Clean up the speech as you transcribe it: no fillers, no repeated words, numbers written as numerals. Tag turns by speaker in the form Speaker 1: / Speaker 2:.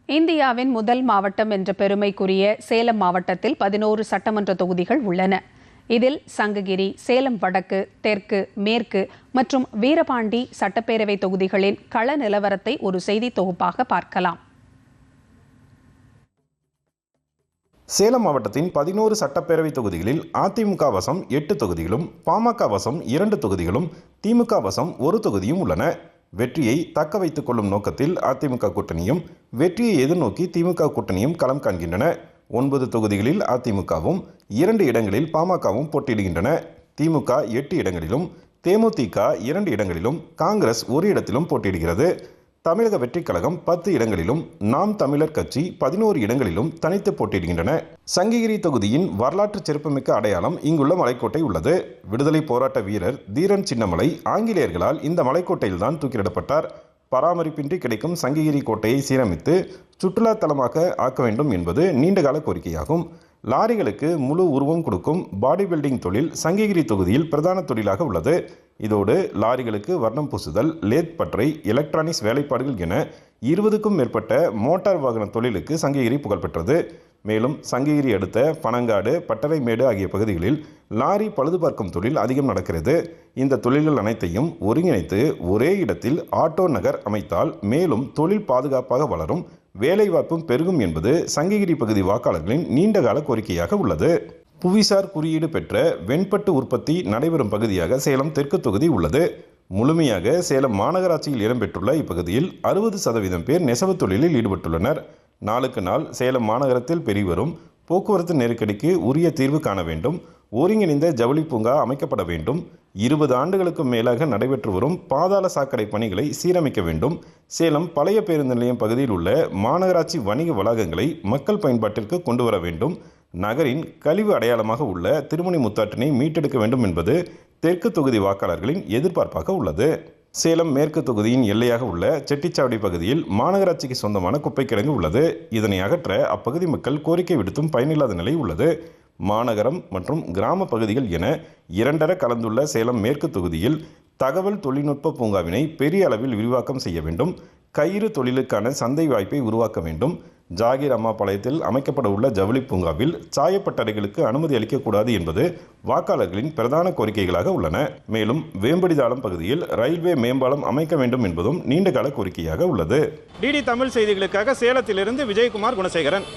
Speaker 1: இந்தியாவின் முதல் மாவட்டம் என்ற பெருமைக்குரிய சேலம் மாவட்டத்தில் 11 சட்டமன்ற தொகுதிகள் உள்ளன. இதில் சங்ககிரி, சேலம் வடக்கு, தெற்கு, மேற்கு மற்றும் வீரபாண்டி சட்டப்பேரவை தொகுதிகளின் கள நிலவரத்தை ஒரு செய்தி தொகுப்பாக பார்க்கலாம்.
Speaker 2: சேலம் மாவட்டத்தின் 11 சட்டப்பேரவை தொகுதிகளில் அதிமுக வசம் 8 தொகுதிகளும், பாமக வசம் 2 தொகுதிகளும், திமுக வசம் 1 தொகுதியும் உள்ளன. வெற்றியை தக்க வைத்துக் கொள்ளும் நோக்கத்தில் அதிமுக கூட்டணியும், வெற்றியை எதிர்நோக்கி திமுக கூட்டணியும் களம் காண்கின்றன. 9 தொகுதிகளில் அதிமுகவும், 2 இடங்களில் பாமகவும் போட்டியிடுகின்றன. திமுக 8 இடங்களிலும், தேமுதிக 2 இடங்களிலும், காங்கிரஸ் 1 இடத்திலும் போட்டியிடுகிறது. தமிழக வெற்றிக் கழகம் 10 இடங்களிலும், நாம் தமிழர் கட்சி 11 இடங்களிலும் தனித்து போட்டியிடுகின்றன. சங்ககிரி தொகுதியின் வரலாற்று சிறப்புமிக்க அடையாளம் இங்குள்ள மலைக்கோட்டை உள்ளது. விடுதலை போராட்ட வீரர் தீரன் சின்னமலை ஆங்கிலேயர்களால் இந்த மலைக்கோட்டையில்தான் தூக்கிலிடப்பட்டார். பராமரிப்பின்றி கிடைக்கும் சங்ககிரி கோட்டையை சீரமைத்து சுற்றுலா தலமாக ஆக்க வேண்டும் என்பது நீண்டகால கோரிக்கையாகும். லாரிகளுக்கு முழு உருவம் கொடுக்கும் பாடி பில்டிங் தொழில் சங்ககிரி தொகுதியில் பிரதான தொழிலாக உள்ளது. இதோடு லாரிகளுக்கு வர்ணம் பூசுதல், லேத் பட்டறை, எலக்ட்ரானிக்ஸ் வேலைப்பாடுகள் என 20க்கும் மேற்பட்ட மோட்டார் வாகன தொழிலுக்கு சங்ககிரி புகழ்பெற்றது. மேலும் சங்ககிரி அடுத்த பனங்காடு, பட்டறைமேடு ஆகிய பகுதிகளில் லாரி பழுது பார்க்கும் தொழில் அதிகம் நடக்கிறது. இந்த தொழில்கள் அனைத்தையும் ஒருங்கிணைத்து ஒரே இடத்தில் ஆட்டோ நகர் அமைத்தால் மேலும் தொழில் பாதுகாப்பாக வளரும், வேலைவாய்ப்பும் பெருகும் என்பது சங்ககிரி பகுதி வாக்காளர்களின் நீண்டகால கோரிக்கையாக உள்ளது. புவிசார் குறியீடு பெற்ற வெண்பட்டு உற்பத்தி நடைபெறும் பகுதியாக சேலம் தெற்கு தொகுதி உள்ளது. முழுமையாக சேலம் மாநகராட்சியில் இடம்பெற்றுள்ள இப்பகுதியில் 60% பேர் நெசவு தொழிலில் ஈடுபட்டுள்ளனர். நாளுக்கு நாள் சேலம் மாநகரத்தில் பெருகிவரும் போக்குவரத்து நெருக்கடிக்கு உரிய தீர்வு காண வேண்டும். ஒருங்கிணைந்த ஜவுளி பூங்கா அமைக்கப்பட வேண்டும். 20 ஆண்டுகளுக்கும் மேலாக நடைபெற்று வரும் பாதாள சாக்கடை பணிகளை சீரமைக்க வேண்டும். சேலம் பழைய பேருந்து நிலையம் பகுதியில் உள்ள மாநகராட்சி வணிக வளாகங்களை மக்கள் பயன்பாட்டிற்கு கொண்டு வர வேண்டும். நகரின் கழிவு அடையாளமாக உள்ள திருமணி முத்தாற்றினை மீட்டெடுக்க வேண்டும் என்பது தெற்கு தொகுதி வாக்காளர்களின் எதிர்பார்ப்பாக உள்ளது. சேலம் மேற்கு தொகுதியின் எல்லையாக உள்ள செட்டிச்சாவடி பகுதியில் மாநகராட்சிக்கு சொந்தமான குப்பை கிடங்கு உள்ளது. இதனை அகற்ற அப்பகுதி மக்கள் கோரிக்கை விடுத்தும் பயனில்லாத நிலை உள்ளது. மாநகரம் மற்றும் கிராம பகுதிகள் என 2 கலந்துள்ள சேலம் மேற்கு தொகுதியில் தகவல் தொழில்நுட்ப பூங்காவினை பெரிய அளவில் விரிவாக்கம் செய்ய வேண்டும். கயிறு தொழிலுக்கான சந்தை வாய்ப்பை உருவாக்க வேண்டும். ஜாகீர் அம்மா பாளையத்தில் அமைக்கப்பட உள்ள ஜவுளி பூங்காவில் சாயப்பட்டறைகளுக்கு அனுமதி அளிக்கக்கூடாது என்பது வாக்காளர்களின் பிரதான கோரிக்கைகளாக உள்ளன. மேலும் வேம்படிதாளம் பகுதியில் ரயில்வே மேம்பாலம் அமைக்க வேண்டும் என்பதும் நீண்டகால கோரிக்கையாக உள்ளது.
Speaker 3: டிடி தமிழ் செய்திகளுக்காக சேலத்திலிருந்து விஜயகுமார் குணசேகரன்.